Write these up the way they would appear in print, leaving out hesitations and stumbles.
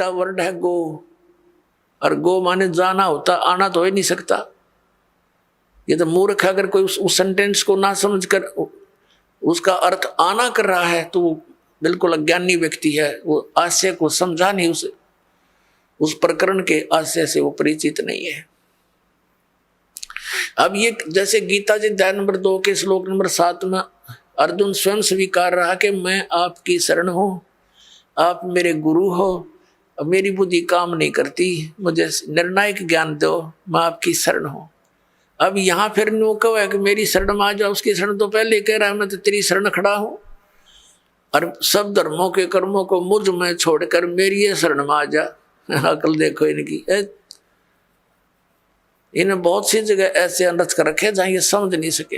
का वर्ड है गो, और गो माने जाना होता, आना तो हो ही नहीं सकता। ये तो मूर्ख अगर कोई उस सेंटेंस को ना समझ कर उसका अर्थ आना कर रहा है तो वो बिल्कुल अज्ञानी व्यक्ति है, वो आशय को समझा नहीं, उस प्रकरण के आशय से वो परिचित नहीं है। अब ये जैसे गीता जी अध्याय नंबर 2 के श्लोक नंबर 7 में अर्जुन स्वयं स्वीकार रहा कि मैं आपकी शरण हूं, आप मेरे गुरु हो, मेरी बुद्धि काम नहीं करती, मुझे निर्णायक ज्ञान दो, मैं आपकी शरण हूं। अब यहाँ फिर नो कहो है कि मेरी शरण में आ जाओ, उसकी शरण तो पहले कह रहा है मैं तो तेरी शरण खड़ा हूं, और सब धर्मों के कर्मों को मुझ में छोड़कर मेरी ये शरण में आ जा। अकल देखो इनकी, इन्हें बहुत सी जगह ऐसे अनर्थ कर रखे जहां ये समझ नहीं सके।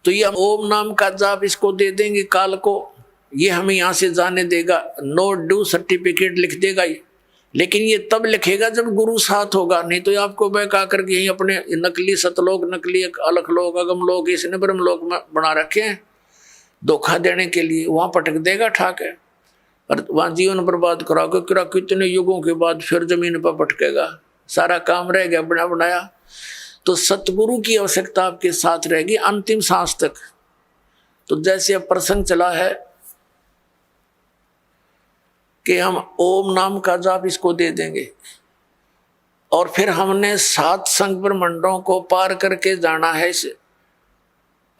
तो ये ओम नाम का जाप इसको दे देंगे काल को, ये हमें यहाँ से जाने देगा, नो ड्यू सर्टिफिकेट लिख देगा ये। लेकिन ये तब लिखेगा जब गुरु साथ होगा, नहीं तो आपको बहका करके यही अपने नकली सतलोक, नकली अलख लोक, अगम लोक, इसने ब्रह्म लोक में बना रखे हैं धोखा देने के लिए, वहां पटक देगा ठाक है, और वहां जीवन बर्बाद करा के कितने युगों के बाद फिर जमीन पर पटकेगा, सारा काम रह गया बना बनाया। तो सतगुरु की आवश्यकता आपके साथ रहेगी अंतिम सांस तक। तो जैसे अब प्रसंग चला है कि हम ओम नाम का जाप इसको दे देंगे, और फिर हमने 7 संग ब्रह्मंडों को पार करके जाना है इस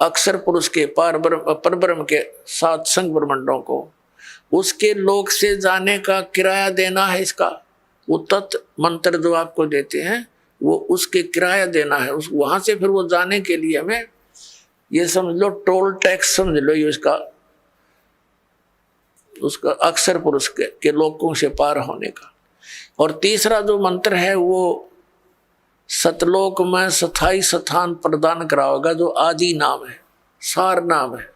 अक्षर पुरुष के परब्रह्म के 7 संग ब्रह्मंडों को, उसके लोक से जाने का किराया देना है इसका। वो तत् मंत्र जो आपको देते हैं वो उसके किराया देना है, उस वहां से फिर वो जाने के लिए हमें ये समझ लो टोल टैक्स समझ लो ये उसका अक्षर पुरुष के लोकों से पार होने का। और तीसरा जो मंत्र है वो सतलोक में स्थायी स्थान प्रदान कराओगा, जो आदि नाम है, सार नाम है।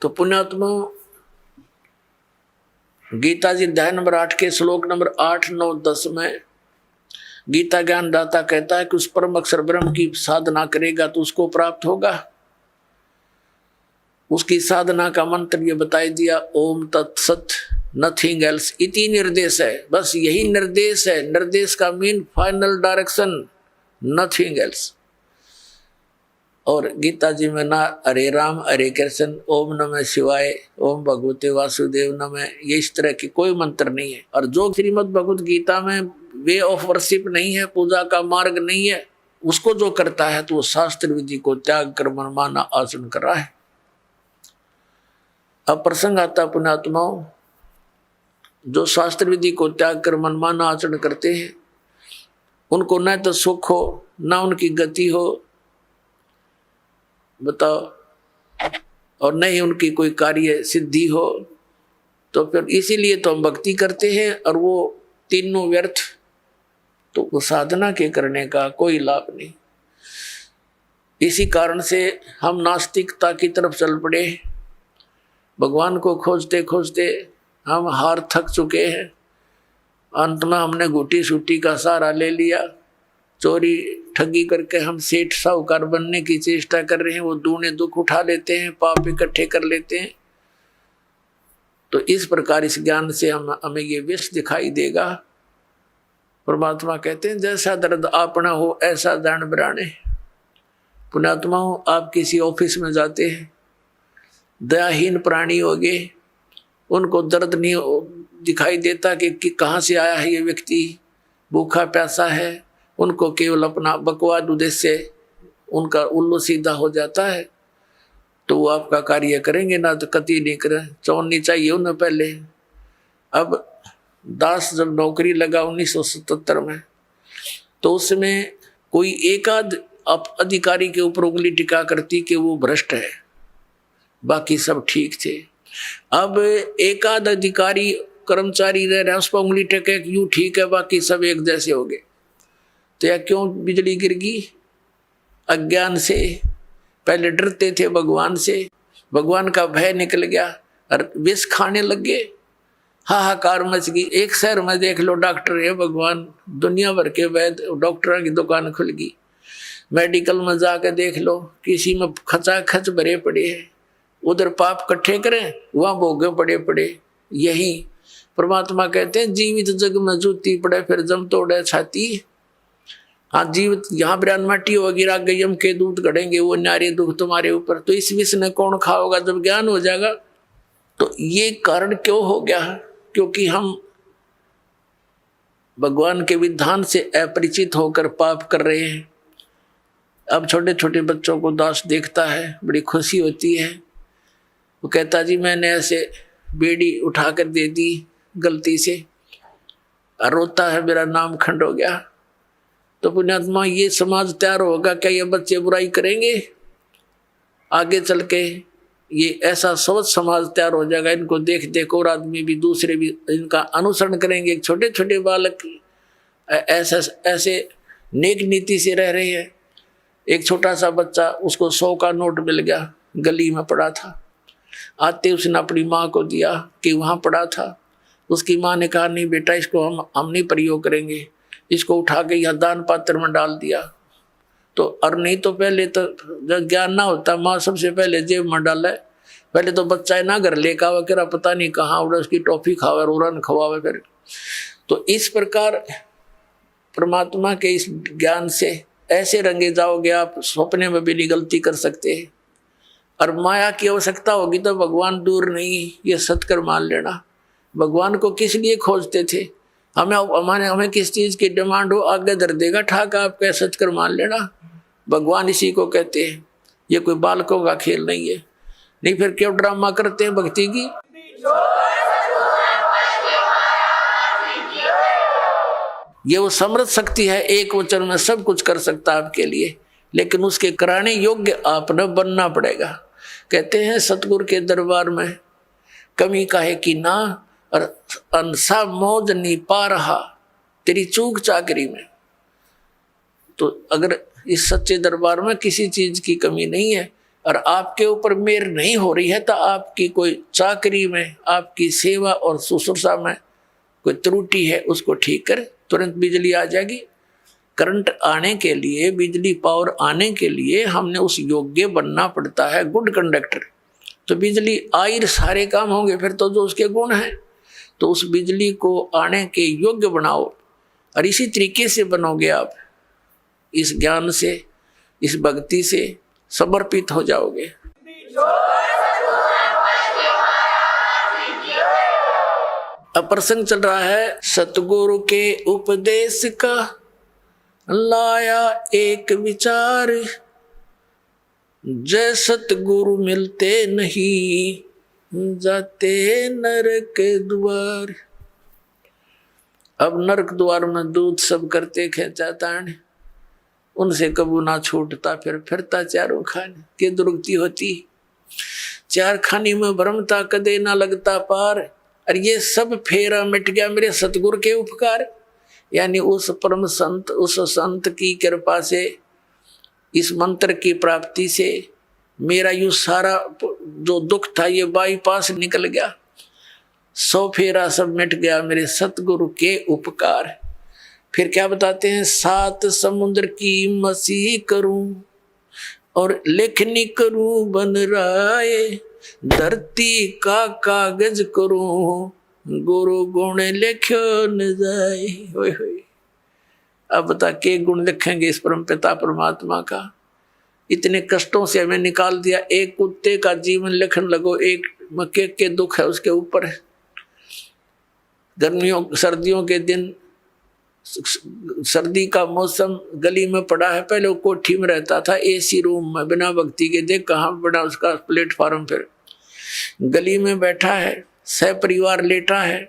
तो पुण्यात्मा गीता जी अध्याय नंबर 8 के श्लोक नंबर 8, 9, 10 में गीता ज्ञान दाता कहता है कि उस परम अक्षर ब्रह्म की साधना करेगा तो उसको प्राप्त होगा। उसकी साधना का मंत्र ये बताई दिया, ओम तत्सत नथिंग एल्स इति निर्देश है, बस यही निर्देश है। निर्देश का mean final direction, nothing else. और गीता जी में ना हरे राम हरे कृष्ण, ओम नमः शिवाय, ओम भगवते वासुदेव नमः, ये इस तरह की कोई मंत्र नहीं है। और जो श्रीमद् भगवत गीता में वे ऑफ वर्शिप नहीं है, पूजा का मार्ग नहीं है, उसको जो करता है तो वो शास्त्र विधि को त्याग कर मनमाना आचरण कर रहा है। अब प्रसंग आता पुण्यात्माओं, जो शास्त्र विधि को त्याग कर मनमाना आचरण करते हैं उनको न तो सुख हो न उनकी गति हो, बताओ, और न ही उनकी कोई कार्य सिद्धि हो। तो फिर इसीलिए तो हम भक्ति करते हैं, और वो तीनों व्यर्थ, तो वो साधना के करने का कोई लाभ नहीं। इसी कारण से हम नास्तिकता की तरफ चल पड़े, भगवान को खोजते खोजते हम हार थक चुके हैं। अंत में हमने घुटी सूटी का सहारा ले लिया, चोरी ठगी करके हम सेठ साहूकार बनने की चेष्टा कर रहे हैं, वो दूने दुख उठा लेते हैं, पाप इकट्ठे कर लेते हैं। तो इस प्रकार इस ज्ञान से हमें ये विष दिखाई देगा। परमात्मा कहते हैं जैसा दर्द आपना हो ऐसा दान बराने। पुण्यात्मा हो, आप किसी ऑफिस में जाते हैं, दयाहीन प्राणी होगे, उनको दर्द नहीं दिखाई देता कि कहाँ से आया है ये व्यक्ति, भूखा प्यासा है, उनको केवल अपना बकवाद उद्देश्य उनका उल्लू सीधा हो जाता है, तो वो आपका कार्य करेंगे ना, तो कति नहीं करें, चौनी चाहिए उन्हें पहले। अब दास जब नौकरी लगा 1977 में, तो उसमें कोई एकाध अधिकारी के ऊपर उंगली टिका करती कि वो भ्रष्ट है, बाकी सब ठीक थे। अब एकाध अधिकारी कर्मचारी रह रहा है, उस पर उंगली टेके यूं ठीक है, बाकी सब एक जैसे हो गए। तो यह क्यों बिजली गिर गई? अज्ञान से। पहले डरते थे भगवान से, भगवान का भय निकल गया और विष खाने लग गए, हाहाकार मच गई। एक शहर में देख लो डॉक्टर है भगवान, दुनिया भर के वैद्य डॉक्टरों की दुकान खुल गई। मेडिकल में जाकर देख लो, किसी में खचाखच भरे पड़े हैं, उधर पाप इकट्ठे करें, वहां भोगे पड़े पड़े। यही परमात्मा कहते हैं जीवित जग में जूती पड़े फिर जम तोड़े छाती। हाँ जीवित यहाँ बिरान माटी होगी, राग यम के दूध गढ़ेंगे वो नारी दुख तुम्हारे ऊपर। तो इस विष ने कौन खाओगा जब ज्ञान हो जाएगा। तो ये कारण क्यों हो गया, क्योंकि हम भगवान के विधान से अपरिचित होकर पाप कर रहे हैं। अब छोटे छोटे बच्चों को दास देखता है, बड़ी खुशी होती है। वो कहता जी मैंने ऐसे बेड़ी उठा कर दे दी गलती से, और रोता है मेरा नाम खंड हो गया। तो पुण्यात्मा ये समाज तैयार होगा क्या, ये बच्चे बुराई करेंगे आगे चल के? ये ऐसा सोच समाज तैयार हो जाएगा, इनको देख देख और आदमी भी दूसरे भी इनका अनुसरण करेंगे। छोटे छोटे बालक ऐसे ऐसे नेक नीति से रह रहे हैं। एक छोटा सा बच्चा, उसको 100 का नोट मिल गया, गली में पड़ा था, आते उसने अपनी माँ को दिया कि वहाँ पड़ा था। उसकी माँ ने कहा नहीं बेटा इसको हम नहीं प्रयोग करेंगे, इसको उठा के यहाँ दान पात्र में डाल दिया। तो और नहीं तो पहले तो जब ज्ञान ना होता माँ सबसे पहले जेब में डाले। पहले तो बच्चा ना घर लेकर आवा करा पता नहीं कहाँ उड़ा, उसकी टॉफी खावे रोरन खवावे फिर। तो इस प्रकार परमात्मा के इस ज्ञान से ऐसे रंगे जाओगे आप, सपने में भी नहीं गलती कर सकते। और माया की आवश्यकता होगी तो भगवान दूर नहीं, ये सत्कर मान लेना। भगवान को किस लिए खोजते थे, हमें किस चीज की डिमांड हो आगे धर देगा ठाक, आप कह सत्कर मान लेना। भगवान इसी को कहते हैं, ये कोई बालकों का खेल नहीं है। नहीं फिर क्यों ड्रामा करते हैं भक्ति की। ये वो समृद्ध शक्ति है, एक वचन में सब कुछ कर सकता है आपके लिए, लेकिन उसके कराने योग्य आपने बनना पड़ेगा। कहते हैं सतगुरु के दरबार में कमी काहे की ना, और अंसा मौज नहीं पा रहा तेरी चूक चाकरी में। तो अगर इस सच्चे दरबार में किसी चीज की कमी नहीं है और आपके ऊपर मेहर नहीं हो रही है, तो आपकी कोई चाकरी में, आपकी सेवा और शुश्रूषा में कोई त्रुटि है, उसको ठीक कर, तुरंत बिजली आ जाएगी। करंट आने के लिए, बिजली पावर आने के लिए हमने उस योग्य बनना पड़ता है, गुड कंडक्टर। तो बिजली आई सारे काम होंगे फिर तो जो उसके गुण हैं। तो उस बिजली को आने के योग्य बनाओ, और इसी तरीके से बनोगे आप, इस ज्ञान से, इस भक्ति से समर्पित हो जाओगे। अब प्रसंग चल रहा है सतगुरु के उपदेश का, लाया एक विचार, जय सतगुरु मिलते नहीं जाते नरक द्वार। अब नरक द्वार में दूध सब करते खेचातान, उनसे कबू ना छूटता, फिर फिरता चारों खाने के दुर्गति होती। चार खानी में भ्रमता कदे ना लगता पार, और ये सब फेरा मिट गया मेरे सतगुरु के उपकार। यानी उस परम संत, उस संत की कृपा से, इस मंत्र की प्राप्ति से मेरा यू सारा जो दुख था ये बाईपास निकल गया। 100 फेरा सब मिट गया मेरे सतगुरु के उपकार। फिर क्या बताते हैं, 7 समुद्र की मसीह करूं और लेखनी करूं बन राय, धरती का कागज करूं गुरु गुण लिखो न जाए। होय होय। अब बता के गुण लिखेंगे इस परम पिता परमात्मा का। इतने कष्टों से हमें निकाल दिया, एक कुत्ते का जीवन लिखने लगो, एक मक्के के दुख है उसके ऊपर। गर्मियों सर्दियों के दिन, सर्दी का मौसम, गली में पड़ा है, पहले वो कोठी में रहता था एसी रूम में बिना भक्ति के, देख कहाँ बना उसका प्लेटफार्म। फिर गली में बैठा है, सह परिवार लेटा है,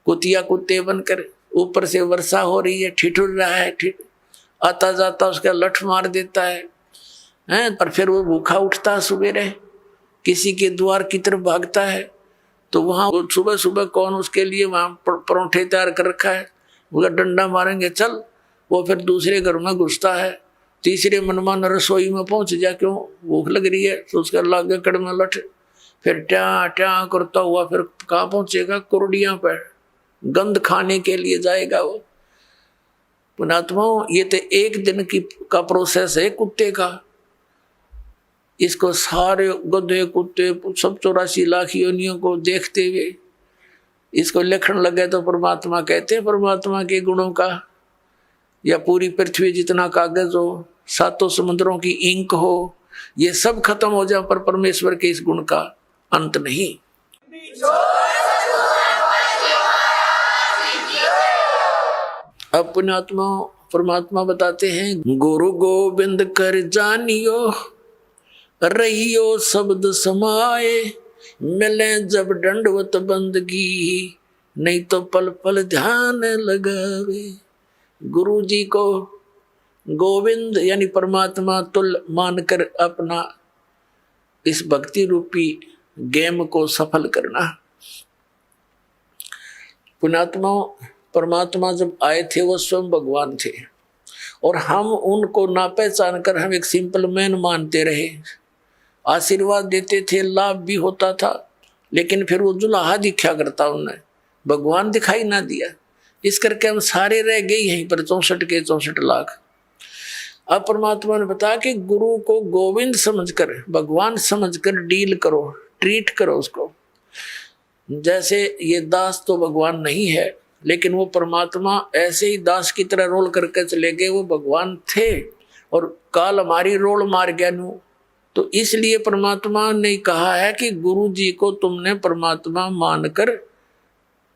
कुतिया कुत्ते बनकर, ऊपर से वर्षा हो रही है, ठिठुर रहा है, आता जाता उसका लठ मार देता है, और फिर वो भूखा उठता सवेरे, किसी के द्वार की तरफ भागता है। तो वहाँ सुबह सुबह कौन उसके लिए वहाँ परोठे तैयार कर रखा है, वो डंडा मारेंगे चल। वो फिर दूसरे घर में घुसता है, तीसरे मनमान रसोई में पहुँच जा, क्यों भूख लग रही है, तो उसका लागे कड़ में लठ, फिर ट्या ट्या करता हुआ फिर कहाँ पहुँचेगा, कुरडियाँ पर गंध खाने के लिए जाएगा वो। पुणात्मा ये तो एक दिन की का प्रोसेस है कुत्ते का। इसको सारे गधे कुत्ते सब 84 लाख योनियों को देखते हुए इसको लिखण लगे तो परमात्मा कहते हैं परमात्मा के गुणों का, या पूरी पृथ्वी जितना कागज हो, 7 समुद्रों की इंक हो, ये सब खत्म हो जाए पर परमेश्वर के इस गुण का अंत नहीं। अब पुण्यात्मा परमात्मा बताते हैं गुरु गोविंद कर जानियो रहियो शब्द समाए, मिले जब दंडवत बंदगी नहीं तो पल पल ध्यान लगावे। गुरु जी को गोविंद यानी परमात्मा तुल्य मानकर अपना इस भक्ति रूपी गेम को सफल करना। पुण्यात्मा परमात्मा जब आए थे वो स्वयं भगवान थे और हम उनको ना पहचान कर हम एक सिंपल मैन मानते रहे। आशीर्वाद देते थे, लाभ भी होता था, लेकिन फिर वो जुलाहा दिखा करता, उन्हें भगवान दिखाई ना दिया। इस करके हम सारे रह गए यहीं पर 64 के 64 लाख। अब परमात्मा ने बताया कि गुरु को गोविंद समझकर, भगवान समझकर डील करो, ट्रीट करो उसको। जैसे ये दास तो भगवान नहीं है, लेकिन वो परमात्मा ऐसे ही दास की तरह रोल करके चले गए, वो भगवान थे और काल हमारी रोल मार गया नू। तो इसलिए परमात्मा ने कहा है कि गुरु जी को तुमने परमात्मा मानकर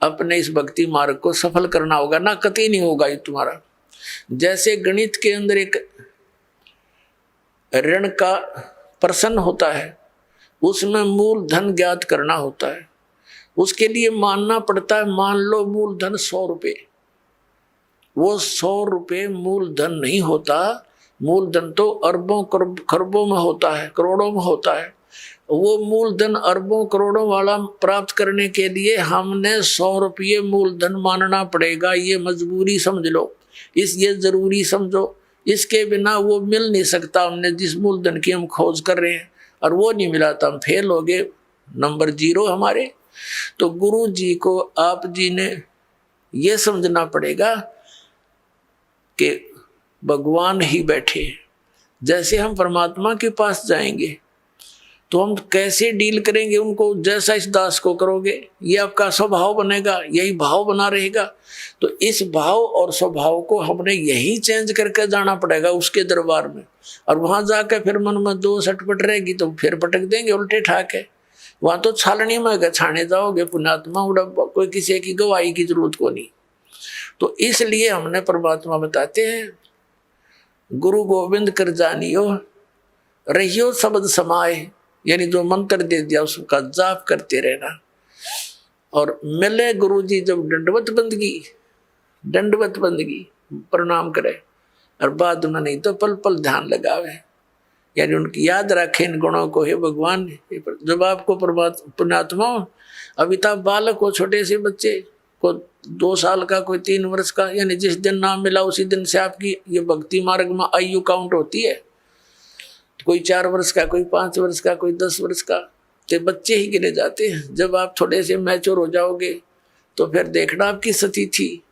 अपने इस भक्ति मार्ग को सफल करना होगा, ना कतई नहीं होगा ये तुम्हारा। जैसे गणित के अंदर एक ऋण का प्रश्न होता है, उसमें मूल धन ज्ञात करना होता है, उसके लिए मानना पड़ता है, मान लो मूल धन 100 रुपये। वो 100 रुपये मूल धन नहीं होता, मूल धन तो अरबों खरबों में होता है, करोड़ों में होता है। वो मूल धन अरबों करोड़ों वाला प्राप्त करने के लिए हमने 100 रुपये मूल धन मानना पड़ेगा। ये मजबूरी समझ लो, ये जरूरी समझो, इसके बिना वो मिल नहीं सकता। हमने जिस मूल धन की हम खोज कर रहे हैं और वो नहीं मिला तो हम फेल हो गए, नंबर 0 हमारे। तो गुरु जी को आप जी ने ये समझना पड़ेगा कि भगवान ही बैठे। जैसे हम परमात्मा के पास जाएंगे तो हम कैसे डील करेंगे उनको, जैसा इस दास को करोगे ये आपका स्वभाव बनेगा, यही भाव बना रहेगा। तो इस भाव और स्वभाव को हमने यही चेंज करके जाना पड़ेगा उसके दरबार में। और वहां जाकर फिर मन में 2 सटपट रहेगी तो फिर पटक देंगे उल्टे ठाके। वहां तो छालनी में छाने जाओगे पुण्यात्मा, उड़ा कोई किसी की गवाही की जरूरत को नहीं। तो इसलिए हमने परमात्मा बताते हैं गुरु गोविंद कर जानियो रहियो शब्द समाए, यानी जो मंत्र दे दिया उसका जाप करते रहना। और मिले गुरु जी जब दंडवत बंदगी प्रणाम करे, और बाद में नहीं तो पल पल ध्यान लगावे, यानी उनकी याद रखे इन गुणों को। हे भगवान, जब आपको पुण्यात्मा अमिताभ बालक को, छोटे से बच्चे को 2 साल का, कोई 3 वर्ष का, यानी जिस दिन नाम मिला उसी दिन से आपकी ये भक्ति मार्ग में आयु काउंट होती है। कोई 4 वर्ष का, कोई 5 वर्ष का, कोई 10 वर्ष का, तो बच्चे ही गिने जाते हैं। जब आप थोड़े से मैच्योर हो जाओगे तो फिर देखना आपकी स्थिति थी,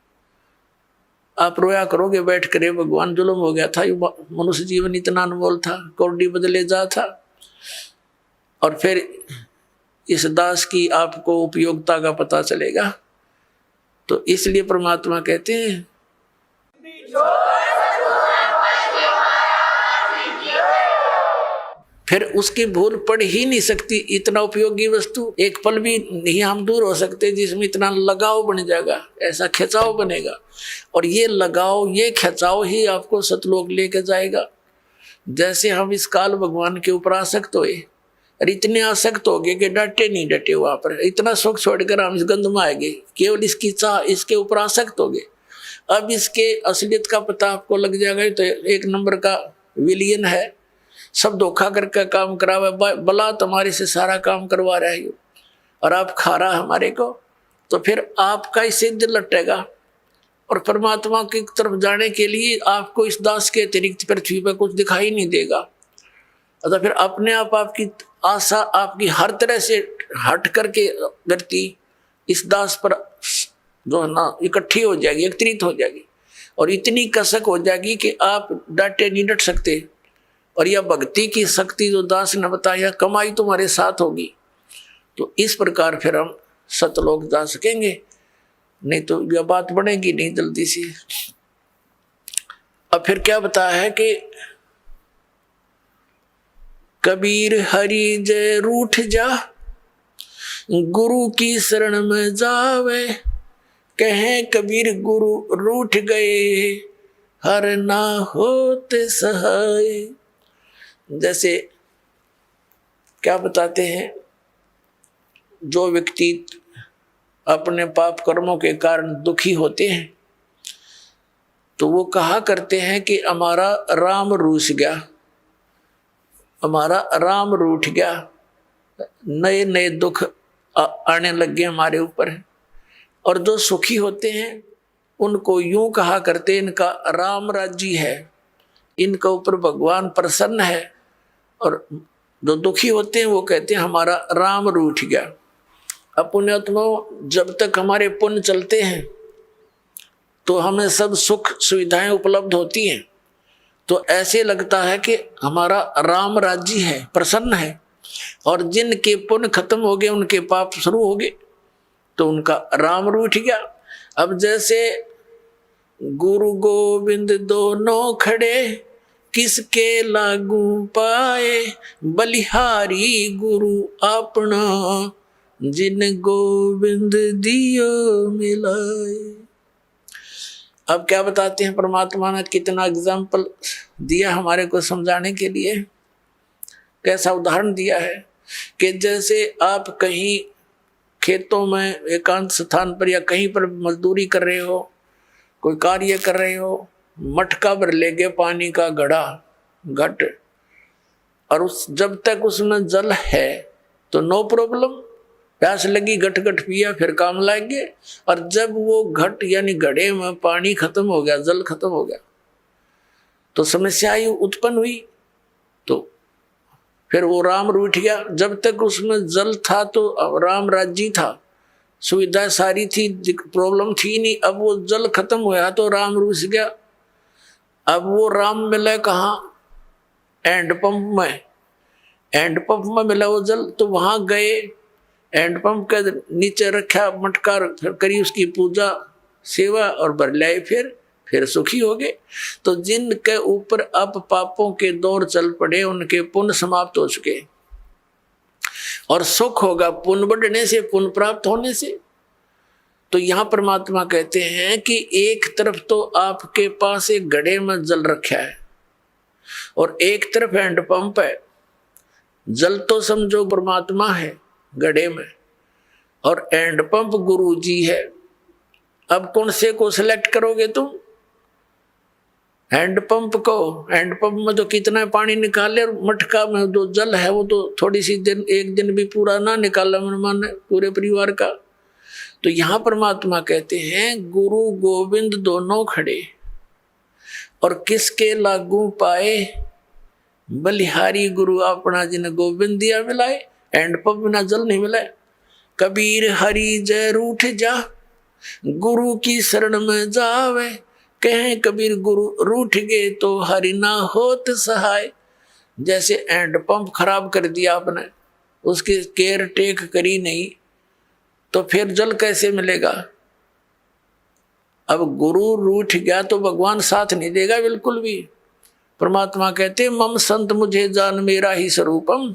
आप रोया करोगे बैठ कर, भगवान जुल्म हो गया था, मनुष्य जीवन इतना अनमोल था, कौड़ी बदले जा था। और फिर इस दास की आपको उपयोगिता का पता चलेगा। तो इसलिए परमात्मा कहते हैं फिर उसकी भूल पड़ ही नहीं सकती। इतना उपयोगी वस्तु एक पल भी नहीं हम दूर हो सकते जिसमें इतना लगाव बन जाएगा, ऐसा खिंचाव बनेगा। और ये लगाव, ये खिंचाव ही आपको सतलोक लेके जाएगा। जैसे हम इस काल भगवान के ऊपर आसक्त हुए और इतने आसक्त हो गए कि डटे नहीं डटे, वहां पर इतना सुख छोड़कर हम इस गंध में आ गए, केवल इसकी चाह, इसके ऊपर आसक्त हो गए। अब इसके असलियत का पता आपको लग जाएगा तो 1 नंबर का विलियन है, सब धोखा करके काम करावे, बला तुम्हारे से सारा काम करवा रहा है और आप खा रहा हमारे को। तो फिर आपका इससे दिल लटेगा और परमात्मा की तरफ जाने के लिए आपको इस दास के अतिरिक्त पृथ्वी पर कुछ दिखाई नहीं देगा। तो फिर अपने आप आपकी आशा आपकी हर तरह से हट करके व्यक्ति इस दास पर जो है ना इकट्ठी हो जाएगी, एकत्रित हो जाएगी और इतनी कसक हो जाएगी कि आप डटे नहीं डट सकते। और यह भक्ति की शक्ति जो दास ने बताया, कमाई तुम्हारे साथ होगी, तो इस प्रकार फिर हम सतलोक जा सकेंगे, नहीं तो यह बात बढ़ेगी नहीं जल्दी से। अब फिर क्या बताया है कि कबीर हरि जय रूठ जा, गुरु की शरण में जावे, कहें कबीर गुरु रूठ गए, हर ना होते सहाय। जैसे क्या बताते हैं, जो व्यक्ति अपने पाप कर्मों के कारण दुखी होते हैं तो वो कहा करते हैं कि हमारा राम रूठ गया, हमारा राम रूठ गया, नए नए दुख आने लग गए हमारे ऊपर। और जो सुखी होते हैं उनको यूं कहा करते, इनका राम राज्य है, इनके ऊपर भगवान प्रसन्न है। और जो दुखी होते हैं वो कहते हैं हमारा राम रूठ गया। अब पुण्यात्मा, जब तक हमारे पुण्य चलते हैं तो हमें सब सुख सुविधाएं उपलब्ध होती हैं, तो ऐसे लगता है कि हमारा राम राज्य है, प्रसन्न है। और जिनके पुण्य खत्म हो गए, उनके पाप शुरू हो गए, तो उनका राम रूठ गया। अब जैसे गुरु गोविंद दोनों खड़े, किसके लागू पाए, बलिहारी गुरु अपना, जिन गोविंद दियो मिलाए। अब क्या बताते हैं, परमात्मा ने कितना एग्जाम्पल दिया हमारे को समझाने के लिए। कैसा उदाहरण दिया है कि जैसे आप कहीं खेतों में एकांत स्थान पर या कहीं पर मजदूरी कर रहे हो, कोई कार्य कर रहे हो, मटका भर ले गए पानी का घड़ा घट, और जब तक उसमें जल है तो नो प्रॉब्लम, प्यास लगी घट घट पिया, फिर काम लाएंगे। और जब वो घट यानी घड़े में पानी खत्म हो गया, जल खत्म हो गया, तो समस्या ही उत्पन्न हुई। तो फिर वो राम रूठ गया। जब तक उसमें जल था तो राम राज्य था, सुविधा सारी थी, प्रॉब्लम थी नहीं। अब वो जल खत्म हुआ तो राम रूठ गया। अब वो राम मिला कहाँ? हैंडपंप में, हैंडपंप में मिला वो जल, तो वहां गए, हैंडपंप के नीचे रखा मटका, फिर करी उसकी पूजा सेवा और भर लाए, फिर सुखी हो गए। तो जिनके ऊपर अब पापों के दौर चल पड़े, उनके पुण्य समाप्त हो चुके, और सुख होगा पुण्य बढ़ने से, पुण्य प्राप्त होने से। तो यहां परमात्मा कहते हैं कि एक तरफ तो आपके पास एक घड़े में जल रखा है और एक तरफ हैंडपंप है। जल तो समझो परमात्मा है घड़े में, और हैंडपंप गुरु जी है। अब कौन से को सिलेक्ट करोगे तुम? हैंडपंप को, हैंडपंप में तो कितना पानी निकाले, और मटका में जो जल है वो तो थोड़ी सी दिन, एक दिन भी पूरा ना निकाला मन पूरे परिवार का। तो यहां परमात्मा कहते हैं गुरु गोविंद दोनों खड़े, और किसके लागू पाए, बलिहारी गुरु अपना, जिन्हें गोविंद दिया मिलाए। हैंडपंप बिना जल नहीं मिला। कबीर हरि जय रूठ जा, गुरु की शरण में जावे, कहें कबीर गुरु रूठ गए तो हरि ना होत सहाय। जैसे हैंडपंप खराब कर दिया आपने, उसकी केयर टेक करी नहीं, तो फिर जल कैसे मिलेगा? अब गुरु रूठ गया तो भगवान साथ नहीं देगा बिल्कुल भी। परमात्मा कहते मम संत मुझे जान मेरा ही स्वरूपम,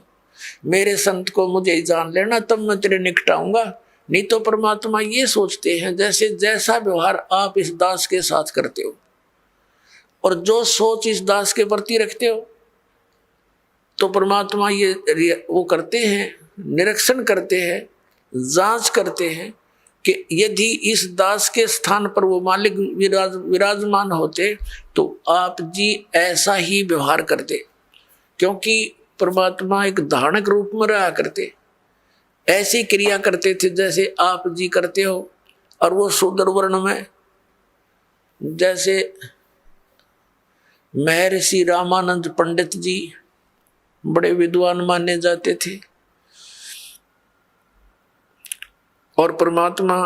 मेरे संत को मुझे ही जान लेना, तब मैं तेरे निकट आऊंगा। नहीं तो परमात्मा ये सोचते हैं जैसे जैसा व्यवहार आप इस दास के साथ करते हो और जो सोच इस दास के प्रति रखते हो, तो परमात्मा ये वो करते हैं, निरीक्षण करते हैं, जांच करते हैं कि यदि इस दास के स्थान पर वो मालिक विराजमान होते तो आप जी ऐसा ही व्यवहार करते, क्योंकि परमात्मा एक धारणक रूप में रहा करते, ऐसी क्रिया करते थे जैसे आप जी करते हो। और वो शूद्र वर्ण में, जैसे महर्षि रामानंद पंडित जी बड़े विद्वान माने जाते थे, और परमात्मा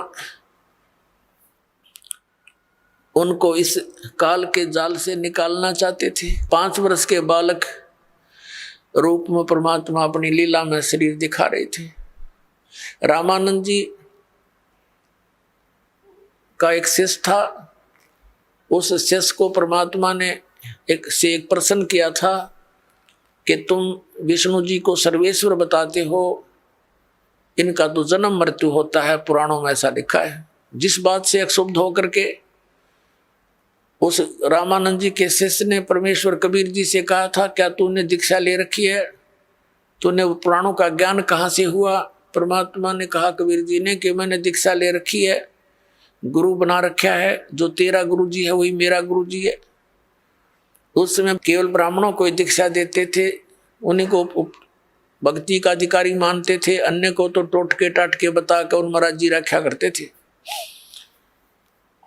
उनको इस काल के जाल से निकालना चाहते थे। 5 वर्ष के बालक रूप में परमात्मा अपनी लीला में शरीर दिखा रहे थे। रामानंद जी का एक शिष्य था, उस शिष्य को परमात्मा ने एक प्रश्न किया था कि तुम विष्णु जी को सर्वेश्वर बताते हो, इनका तो जन्म मृत्यु होता है, पुराणों में ऐसा लिखा है। जिस बात से क्षुब्ध होकर के उस रामानंद जी के शिष्य ने परमेश्वर कबीर जी से कहा था, क्या तूने दीक्षा ले रखी है, तूने पुराणों का ज्ञान कहाँ से हुआ? परमात्मा ने कहा कबीर जी ने कि मैंने दीक्षा ले रखी है, गुरु बना रखा है, जो तेरा गुरु जी है वही मेरा गुरु जी है। उस समय केवल ब्राह्मणों को दीक्षा देते थे, उन्हीं को भक्ति का अधिकारी मानते थे, अन्य को तो टोटके टाटके बता कर उन महाराज जी रखा करते थे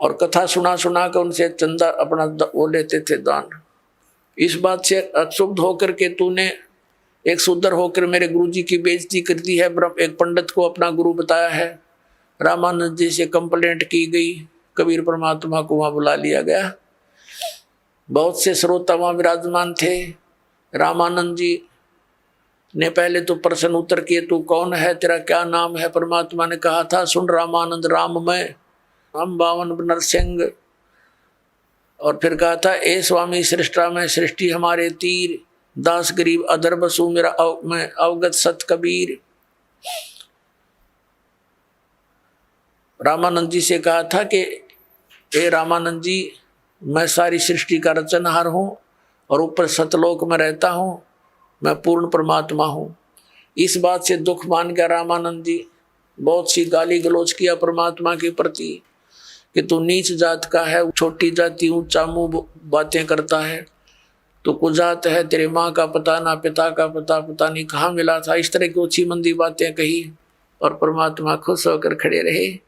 और कथा सुना सुना कर उनसे चंदा अपना वो लेते थे दान। इस बात से अक्षुब्ध होकर के तूने एक शूद्र होकर मेरे गुरु जी की बेइज्जती कर दी है, एक पंडित को अपना गुरु बताया है। रामानंद जी से कंप्लेंट की गई, कबीर परमात्मा को वहां बुला लिया गया। बहुत से श्रोता वहां विराजमान थे। रामानंद जी ने पहले तो प्रश्न उत्तर किए, तू कौन है, तेरा क्या नाम है? परमात्मा ने कहा था, सुन रामानंद, राम मैं, हम बावन नरसिंह। और फिर कहा था, ए स्वामी सृष्टा में सृष्टि हमारे तीर, दास गरीब अदर बसु मेरा मैं अवगत सत कबीर। रामानंद जी से कहा था कि ए रामानंद जी, मैं सारी सृष्टि का रचनहार हूँ और ऊपर सतलोक में रहता हूँ, मैं पूर्ण परमात्मा हूँ। इस बात से दुख मान गया रामानंद जी, बहुत सी गाली गलौज किया परमात्मा के प्रति कि तू नीच जात का है, छोटी जाति ऊंचा मुंह बातें करता है, तो कुजात है, तेरे माँ का पता ना पिता का पता, पता नहीं कहाँ मिला था। इस तरह की ऊंची मंदी बातें कही और परमात्मा खुश होकर खड़े रहे,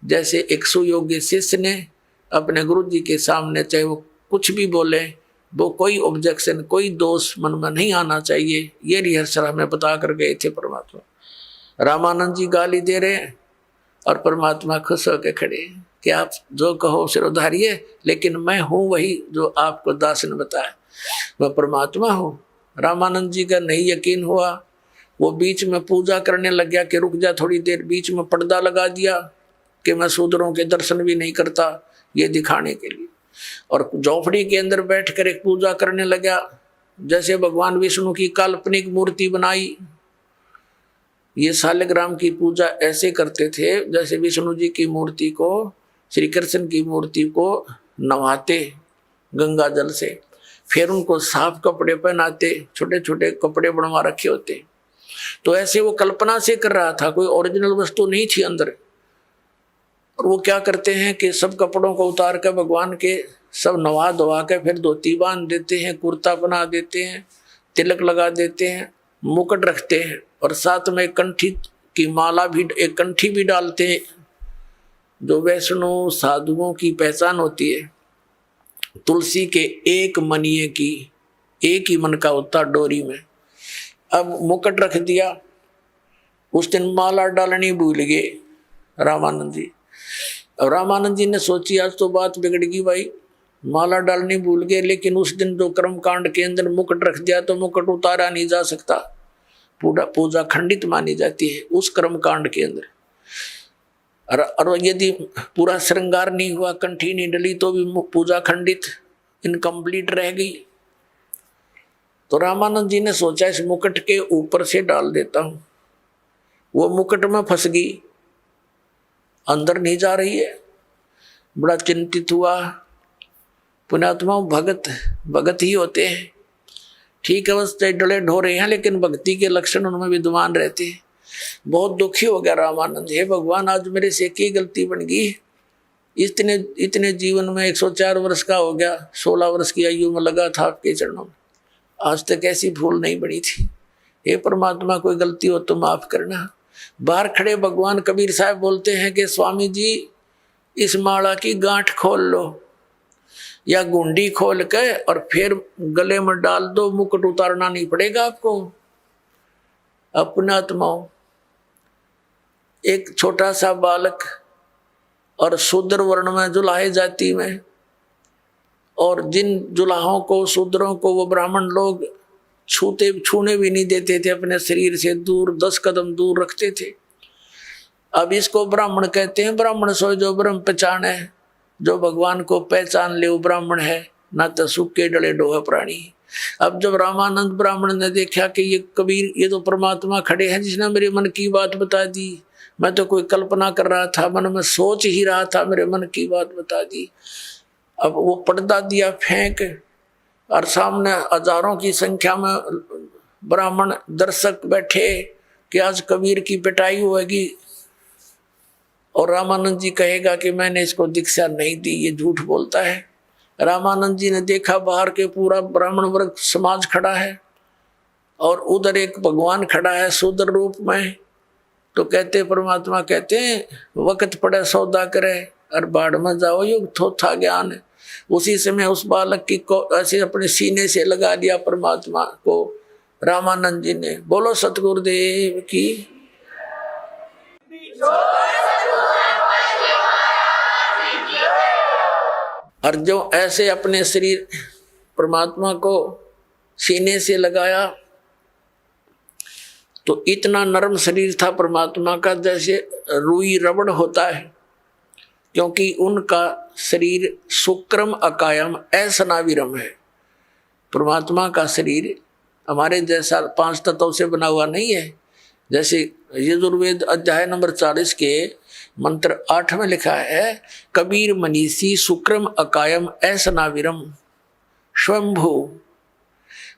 जैसे एक सुयोग्य शिष्य ने अपने गुरु जी के सामने चाहे वो कुछ भी बोले, वो कोई ऑब्जेक्शन, कोई दोष मन में नहीं आना चाहिए, ये रिहर्सल हमें बता कर गए थे परमात्मा। रामानंद जी गाली दे रहे हैं और परमात्मा खुश होकर खड़े कि आप जो कहो सिर उधारिए, लेकिन मैं हूँ वही जो आपको दास ने बताया, मैं परमात्मा हूँ। रामानंद जी का नहीं यकीन हुआ, वो बीच में पूजा करने लग गया कि रुक जा थोड़ी देर, बीच में पर्दा लगा दिया कि मैं शूद्रों के दर्शन भी नहीं करता, ये दिखाने के लिए। और झोपड़ी के अंदर बैठकर एक पूजा करने लगा, जैसे भगवान विष्णु की काल्पनिक मूर्ति बनाई। ये शालिग्राम की पूजा ऐसे करते थे जैसे विष्णु जी की मूर्ति को, श्री कृष्ण की मूर्ति को नवाते गंगा जल से, फिर उनको साफ कपड़े पहनाते, छोटे छोटे कपड़े बनवा रखे होते। तो ऐसे वो कल्पना से कर रहा था, कोई ओरिजिनल वस्तु नहीं थी अंदर। और वो क्या करते हैं कि सब कपड़ों को उतार कर भगवान के सब नवा धोवा के फिर धोती बांध देते हैं, कुर्ता बना देते हैं, तिलक लगा देते हैं, मुकुट रखते हैं और साथ में कंठी की माला भी, एक कंठी भी डालते हैं, जो वैष्णव साधुओं की पहचान होती है। तुलसी के एक मनिये की एक ही मन का होता डोरी में। अब मुकुट रख दिया, उस दिन माला डालनी भूल गए रामानंद जी। और रामानंद जी ने सोची आज तो बात बिगड़ गई भाई, माला डालनी भूल गए, लेकिन उस दिन जो कर्म कांड के अंदर मुकुट रख दिया तो मुकुट उतारा नहीं जा सकता, पूरा पूजा खंडित मानी जाती है उस कर्म कांड के अंदर। और यदि पूरा श्रृंगार नहीं हुआ, कंठी नहीं डली, तो भी पूजा खंडित, इनकम्प्लीट रह गई। तो रामानंद जी ने सोचा इस मुकुट के ऊपर से डाल देता हूं। वो मुकुट में फंस गई, अंदर नहीं जा रही है। बड़ा चिंतित हुआ। पुण्यात्मा भगत ही होते हैं, ठीक है, बस डले ढो रहे हैं, लेकिन भक्ति के लक्षण उनमें विद्यमान रहते हैं। बहुत दुखी हो गया रामानंद, हे भगवान आज मेरे से एक ही गलती बन गई, इतने जीवन में 104 वर्ष का हो गया, 16 वर्ष की आयु में लगा था आपके चरणों में, आज तक ऐसी भूल नहीं बनी थी। हे परमात्मा कोई गलती हो तो माफ करना। बाहर खड़े भगवान कबीर साहब बोलते हैं कि स्वामी जी इस माला की गांठ खोल लो या गुंडी खोल के और फिर गले में डाल दो, मुकुट उतारना नहीं पड़ेगा आपको। अपनात्माओं, एक छोटा सा बालक और शूद्र वर्ण में जुलाहे जाति में, और जिन जुलाहों को शूद्रों को वो ब्राह्मण लोग छूने भी नहीं देते थे, अपने शरीर से दूर 10 कदम दूर रखते थे। अब इसको ब्राह्मण कहते हैं। ब्राह्मण सो जो ब्रह्म पहचान है, जो भगवान को पहचान ले वो ब्राह्मण है, ना तो सूखे डले डोहे प्राणी। अब जब रामानंद ब्राह्मण ने देखा कि ये कबीर, ये तो परमात्मा खड़े हैं जिसने मेरे मन की बात बता दी, मैं तो कोई कल्पना कर रहा था, मन में सोच ही रहा था, मेरे मन की बात बता दी। अब वो पर्दा दिया फेंक, और सामने हजारों की संख्या में ब्राह्मण दर्शक बैठे कि आज कबीर की पिटाई होगी और रामानंद जी कहेगा कि मैंने इसको दीक्षा नहीं दी, ये झूठ बोलता है। रामानंद जी ने देखा बाहर के पूरा ब्राह्मण वर्ग समाज खड़ा है और उधर एक भगवान खड़ा है शूद्र रूप में। तो कहते परमात्मा कहते हैं वक्त पड़े सौदा करे और बाढ़ में जाओ युग थोथा ज्ञान। उसी समय उस बालक की को ऐसे अपने सीने से लगा दिया परमात्मा को रामानंद जी ने। बोलो सतगुरुदेव की। और जो ऐसे अपने शरीर परमात्मा को सीने से लगाया तो इतना नरम शरीर था परमात्मा का जैसे रुई रबड़ होता है, क्योंकि उनका शरीर शुक्रम अकायम असनाविरम है। परमात्मा का शरीर हमारे जैसा 5 तत्वों से बना हुआ नहीं है। जैसे यजुर्वेद अध्याय नंबर 40 के मंत्र 8 में लिखा है, कबीर मनीषी शुक्रम अकायम असनाविरम स्वयंभू।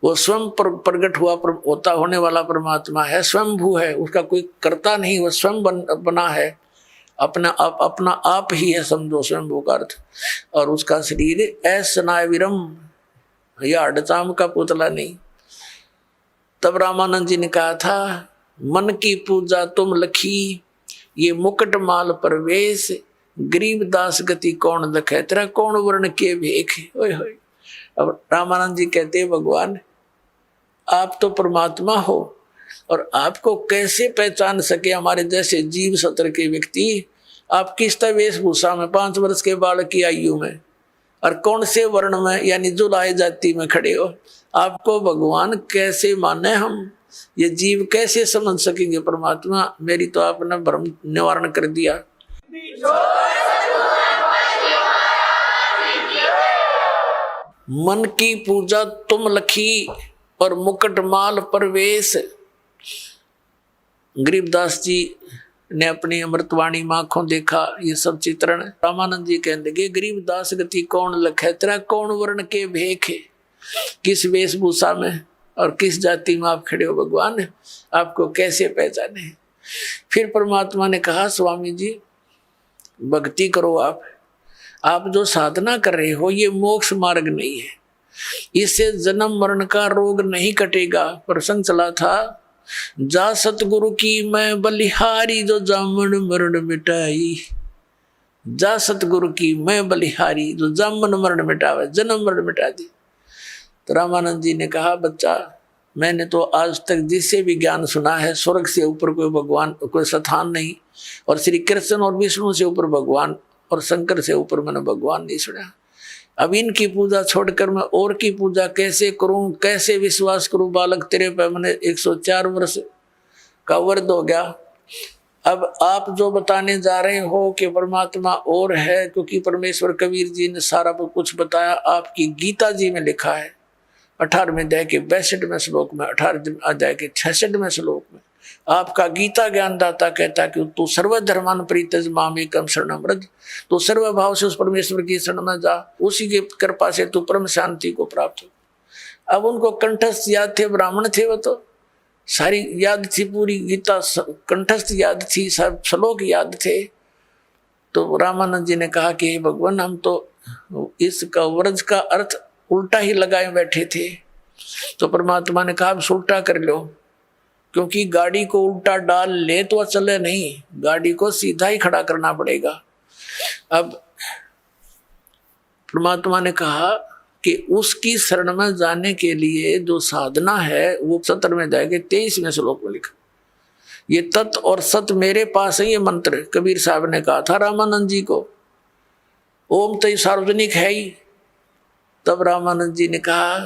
वो स्वयं प्रकट हुआ होता होने वाला परमात्मा है, स्वयंभू है, उसका कोई कर्ता नहीं, वो स्वयं बना है, अपना आप ही है, समझो स्वयंभू का अर्थ। और उसका शरीर असनाविरम, या अडचाम का पुतला नहीं। तब रामानंद जी ने कहा था, मन की पूजा तुम लखी, ये मुकुट माल परवेश, गरीब दास गति कौन लखे, तेरा कौन वर्ण के भेख। ओए होए। अब रामानंद जी कहते हैं भगवान आप तो परमात्मा हो और आपको कैसे पहचान सके हमारे जैसे जीव सत्र के व्यक्ति। आप किस तरह वेशभूषा में 5 वर्ष के बालक की आयु में और कौन से वर्ण में यानी जुलाए जाति में खड़े हो। आपको भगवान कैसे माने हम, ये जीव कैसे समझ सकेंगे परमात्मा। मेरी तो आपने भ्रम निवारण कर दिया। मन की पूजा तुम लखी और मुकुट माल परवेश। गरीबदास जी ने अपनी अमृतवाणी में आंखों देखा ये सब चित्रण। रामानंद जी कहने लगे, गरीबदास गति कौन लखे, तेरा कौन वर्ण के भेख है, किस वेशभूषा में और किस जाति में आप खड़े हो भगवान, आपको कैसे पहचाने। फिर परमात्मा ने कहा, स्वामी जी भक्ति करो, आप जो साधना कर रहे हो ये मोक्ष मार्ग नहीं है, इससे जन्म मरण का रोग नहीं कटेगा। प्रसंग चला था, जा सतगुरु की मैं बलिहारी जो जामन मरण मिटाई। जा सतगुरु की मैं बलिहारी जो जामन मरण मिटावे, जन्म मरण मिटा दी। तो रामानंद जी ने कहा, बच्चा मैंने तो आज तक जिससे भी ज्ञान सुना है, स्वर्ग से ऊपर कोई भगवान कोई स्थान नहीं, और श्री कृष्ण और विष्णु से ऊपर भगवान और शंकर से ऊपर मैंने भगवान नहीं सुना। अब इनकी पूजा छोड़कर मैं और की पूजा कैसे करूं, कैसे विश्वास करूं। बालक तेरे पे मैंने 104 वर्ष का वर्द हो गया। अब आप जो बताने जा रहे हो कि परमात्मा और है, क्योंकि परमेश्वर कबीर जी ने सारा कुछ बताया, आपकी गीता जी में लिखा है 18वें अध्याय के 62वें श्लोक में, 18वें अध्याय के 66वें श्लोक में आपका गीता ज्ञानदाता कहता है कि तू सर्वधर्मान परित्यज माम एकम शरणम व्रज। तो सर्व भाव से उस परमेश्वर की शरण में जा, उसी की कृपा से तू परम शांति को प्राप्त हो। अब उनको कंठस्थ याद थे, ब्राह्मण थे, वो तो सारी याद थी, पूरी गीता कंठस्थ याद थी, सब श्लोक याद थे। तो रामानंद जी ने कहा कि भगवान हम तो इसका व्रज का अर्थ उल्टा ही लगाए बैठे थे। तो परमात्मा ने कहा, अब उल्टा कर लो, क्योंकि गाड़ी को उल्टा डाल ले तो चले नहीं, गाड़ी को सीधा ही खड़ा करना पड़ेगा। अब परमात्मा ने कहा कि उसकी शरण में जाने के लिए जो साधना है वो 17वें अध्याय के 23वें श्लोक में लिखा। ये तत् और सत मेरे पास है, ये मंत्र कबीर साहब ने कहा था रामानंद जी को। ओम तो सार्वजनिक है ही। तब रामानंद जी ने कहा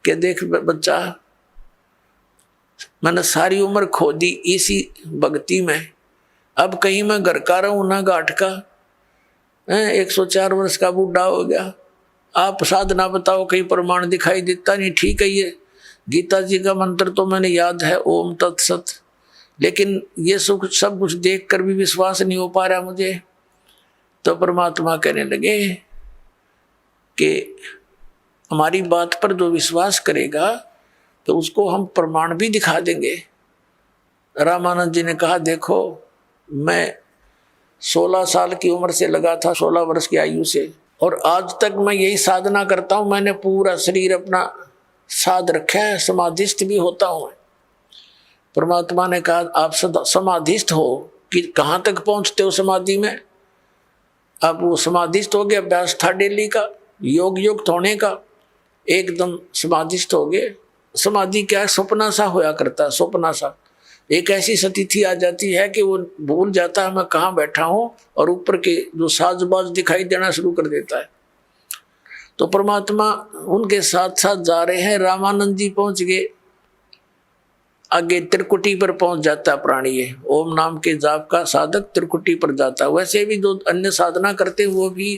कि देख बच्चा, मैंने सारी उम्र खो दी इसी भक्ति में, अब कहीं मैं घर का रहूं ना घाट का। 104 वर्ष का बूढ़ा हो गया, आप साधना बताओ, कहीं प्रमाण दिखाई देता नहीं। ठीक है, ये गीता जी का मंत्र तो मैंने याद है, ओम तत्सत, लेकिन ये सब कुछ देख कर भी विश्वास नहीं हो पा रहा मुझे। तो परमात्मा कहने लगे कि हमारी बात पर जो विश्वास करेगा तो उसको हम प्रमाण भी दिखा देंगे। रामानंद जी ने कहा, देखो मैं 16 साल की उम्र से लगा था, 16 वर्ष की आयु से, और आज तक मैं यही साधना करता हूं। मैंने पूरा शरीर अपना साध रखा है, समाधिस्थ भी होता हूं। परमात्मा ने कहा, आप समाधिस्थ हो कि कहां तक पहुंचते हो समाधि में? अब वो समाधिस्थ हो गए, अभ्यास था डेली का, योग युक्त होने का, एकदम समाधिस्थ हो गए। समाधि क्या है? सपना सा होया करता है, सपना सा। एक ऐसी स्थिति आ जाती है कि वो भूल जाता है मैं कहाँ बैठा हूं, और ऊपर के जो साजबाज दिखाई देना शुरू कर देता है। तो परमात्मा उनके साथ साथ जा रहे हैं। रामानंद जी पहुंच गए, आगे त्रिकुटी पर पहुंच जाता है प्राणी। ये ओम नाम के जाप का साधक त्रिकुटी पर जाता है। वैसे भी जो अन्य साधना करते हैं वो भी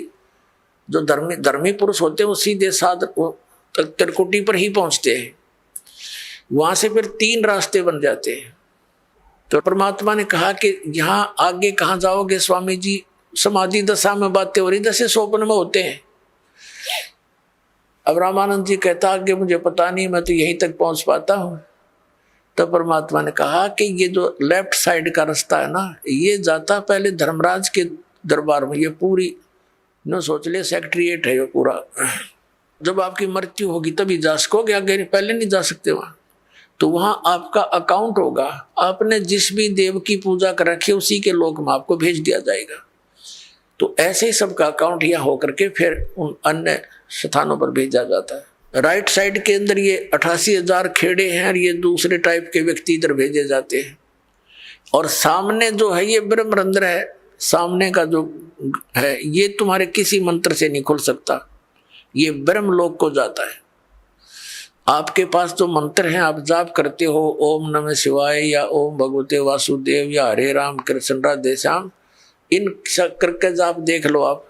जो धर्मी पुरुष होते हैं वो सीधे त्रिकुटी पर ही पहुंचते हैं। वहां से फिर 3 रास्ते बन जाते हैं। तो परमात्मा ने कहा कि यहाँ आगे कहाँ जाओगे स्वामी जी? समाधि दशा में बातें हो रही, जैसे स्वप्न में होते हैं। अब रामानंद जी कहता आगे मुझे पता नहीं, मैं तो यहीं तक पहुंच पाता हूं। तो परमात्मा ने कहा कि ये जो लेफ्ट साइड का रास्ता है ना, ये जाता पहले धर्मराज के दरबार में। ये पूरी न सोच ले सेक्रेटरिएट है ये पूरा। जब आपकी मृत्यु होगी तभी जा सकोगे, आगे पहले नहीं जा सकते वहां। तो वहां आपका अकाउंट होगा, आपने जिस भी देव की पूजा कर रखी है उसी के लोक में आपको भेज दिया जाएगा। तो ऐसे ही सबका अकाउंट यहाँ होकर के फिर उन अन्य स्थानों पर भेजा जाता है। राइट साइड के अंदर ये 88,000 खेड़े हैं और ये दूसरे टाइप के व्यक्ति इधर भेजे जाते हैं। और सामने जो है ये ब्रह्मरंध्र है, सामने का जो है ये तुम्हारे किसी मंत्र से नहीं खुल सकता, ये ब्रह्मलोक को जाता है। आपके पास जो मंत्र हैं आप जाप करते हो, ओम नमः शिवाय या ओम भगवते वासुदेव या हरे राम कृष्ण राधे श्याम, इन करके जाप देख लो आप।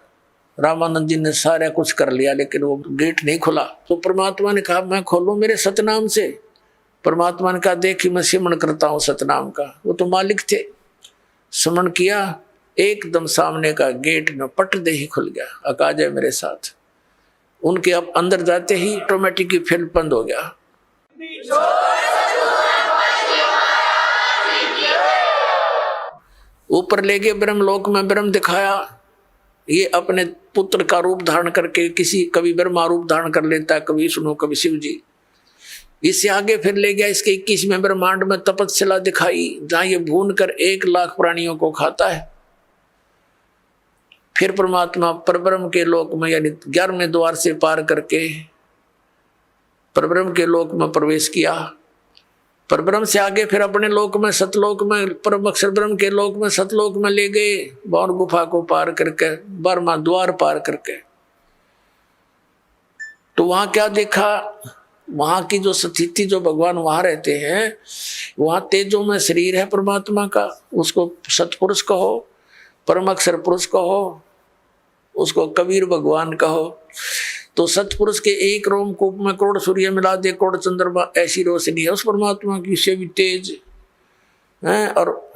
रामानंद जी ने सारा कुछ कर लिया लेकिन वो गेट नहीं खुला। तो परमात्मा ने कहा मैं खोलूं मेरे सतनाम से? परमात्मा ने कहा देखिए मैं सिमरण करता हूँ सतनाम का। वो तो मालिक थे, सिमरण किया, एकदम सामने का गेट न पट दे ही खुल गया। अकाज है मेरे साथ। उनके अब अंदर जाते ही ऑटोमेटिक ही फिल्म बंद हो गया। ऊपर ले गए ब्रह्मलोक में, ब्रह्म दिखाया। ये अपने पुत्र का रूप धारण करके किसी कभी ब्रह्मा रूप धारण कर लेता है, कभी विष्णु कभी शिव जी। इससे आगे फिर ले गया इसके 21वें ब्रह्मांड में तपस्या दिखाई, जहां ये भून कर 1 लाख प्राणियों को खाता है। फिर परमात्मा परब्रह्म के लोक में यानी 11वें द्वार से पार करके परब्रह्म के लोक में प्रवेश किया। परब्रह्म से आगे फिर अपने लोक में सतलोक में परम अक्षर ब्रह्म के लोक में सतलोक में ले गए, बौर गुफा को पार करके 12वां द्वार पार करके। तो वहां क्या देखा? वहां की जो स्थिति जो भगवान वहां रहते हैं, वहां तेजों में शरीर है परमात्मा का, उसको सतपुरुष कहो, परम अक्षर पुरुष कहो, उसको कबीर भगवान कहो। तो सतपुरुष के 1 रोमकूप में करोड़ सूर्य मिला दे, करोड़ चंद्रमा, ऐसी रोशनी है उस परमात्मा की, से भी तेज है। और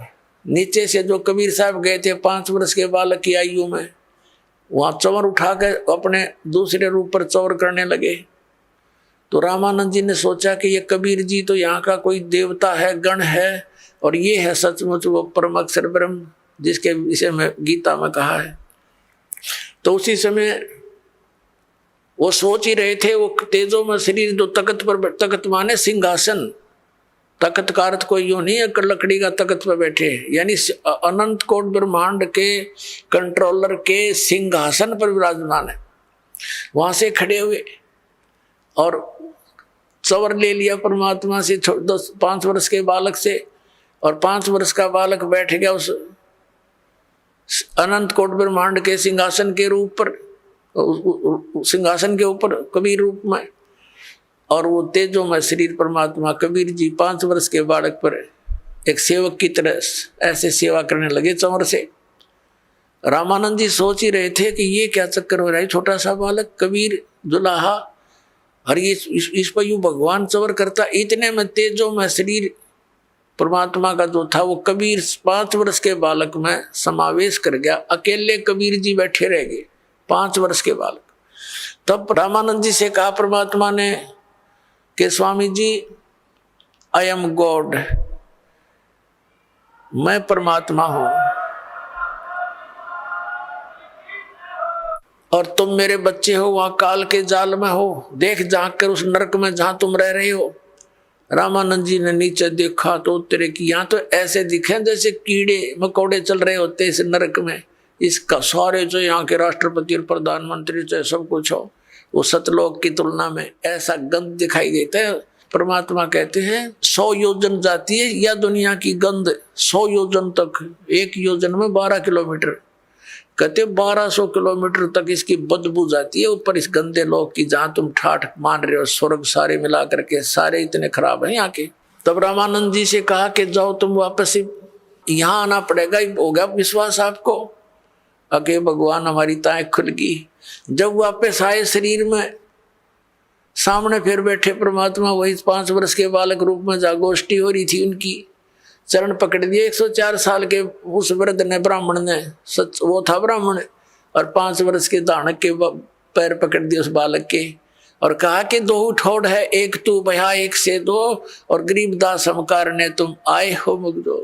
नीचे से जो कबीर साहब गए थे 5 वर्ष के बालक की आयु में, वहां चवर उठा के अपने दूसरे रूप पर चवर करने लगे। तो रामानंद जी ने सोचा कि ये कबीर जी तो यहाँ का कोई देवता है, गण है, और ये है सचमुच वो परम अक्षर ब्रह्म जिसके विषय में गीता में कहा है। तो उसी समय वो सोच ही रहे थे, वो तेजों में शरीर जो तख्त पर, तख्त माने सिंहासन, तख्त का अर्थ कोई यूं नहीं है लकड़ी का तख्त पर बैठे, यानी अनंत कोट ब्रह्मांड के कंट्रोलर के सिंहासन पर विराजमान है। वहां से खड़े हुए और चवर ले लिया परमात्मा से 5 वर्ष के बालक से, और 5 वर्ष का बालक बैठ गया उस अनंत कोट ब्रह्मांड के सिंहासन के रूप पर, सिंहासन के ऊपर कबीर रूप में। और वो तेजोमय शरीर परमात्मा कबीर जी 5 वर्ष के बालक पर एक सेवक की तरह ऐसे सेवा करने लगे चंवर से। रामानंद जी सोच ही रहे थे कि ये क्या चक्कर हो रहा है, छोटा सा बालक कबीर दुलाहा, और ये इस पर यूं भगवान चंवर करता। इतने में तेजोमय शरीर परमात्मा का जो था वो कबीर 5 वर्ष के बालक में समावेश कर गया। अकेले कबीर जी बैठे रह गए, 5 वर्ष के बालक। तब रामानंद जी से कहा परमात्मा ने कि Swami ji, I am God, मैं परमात्मा हूं और तुम मेरे बच्चे हो, वहां काल के जाल में हो, देख झांक कर उस नरक में जहां तुम रह रहे हो। रामानंद जी ने नीचे देखा तो तेरे की यहाँ तो ऐसे दिखे जैसे कीड़े मकोड़े चल रहे होते इस नरक में। इसका सारे जो यहाँ के राष्ट्रपति और प्रधानमंत्री चाहे सब कुछ हो, वो सतलोक की तुलना में ऐसा गंध दिखाई देता है। परमात्मा कहते हैं 100 योजन जाती है या दुनिया की गंध, 100 योजन तक, 1 योजन में 12 किलोमीटर, कहते 1200 किलोमीटर तक इसकी बदबू जाती है ऊपर इस गंदे लोक की, जहां तुम ठाठ मान रहे हो स्वर्ग सारे मिला करके, सारे इतने खराब हैं यहाँ के। तब रामानंद जी से कहा कि जाओ तुम वापस यहाँ आना पड़ेगा। हो गया विश्वास आपको? अके भगवान हमारी ताएं खुल गई। जब वापस आए शरीर में, सामने फिर बैठे परमात्मा, वही 5 वर्ष के बालक रूप में जागोष्ठी हो रही थी उनकी। चरण पकड़ दिए 104 साल के उस वृद्ध ने, ब्राह्मण ने, सच वो था ब्राह्मण, और 5 वर्ष के दानक के पैर पकड़ दिए उस बालक के और कहा कि 2 ठोड़ है, एक तू भया एक से 2, और गरीबदास हमकार ने तुम आए हो मुग्धो।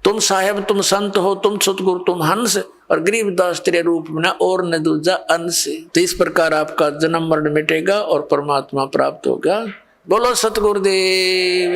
तुम साहेब तुम संत हो, तुम सतगुरु तुम हंस, और गरीबदास तेरे रूप में और न दूजा अंश। तो इस प्रकार आपका जन्म मरण मिटेगा और परमात्मा प्राप्त होगा। बोलो सतगुरुदेव।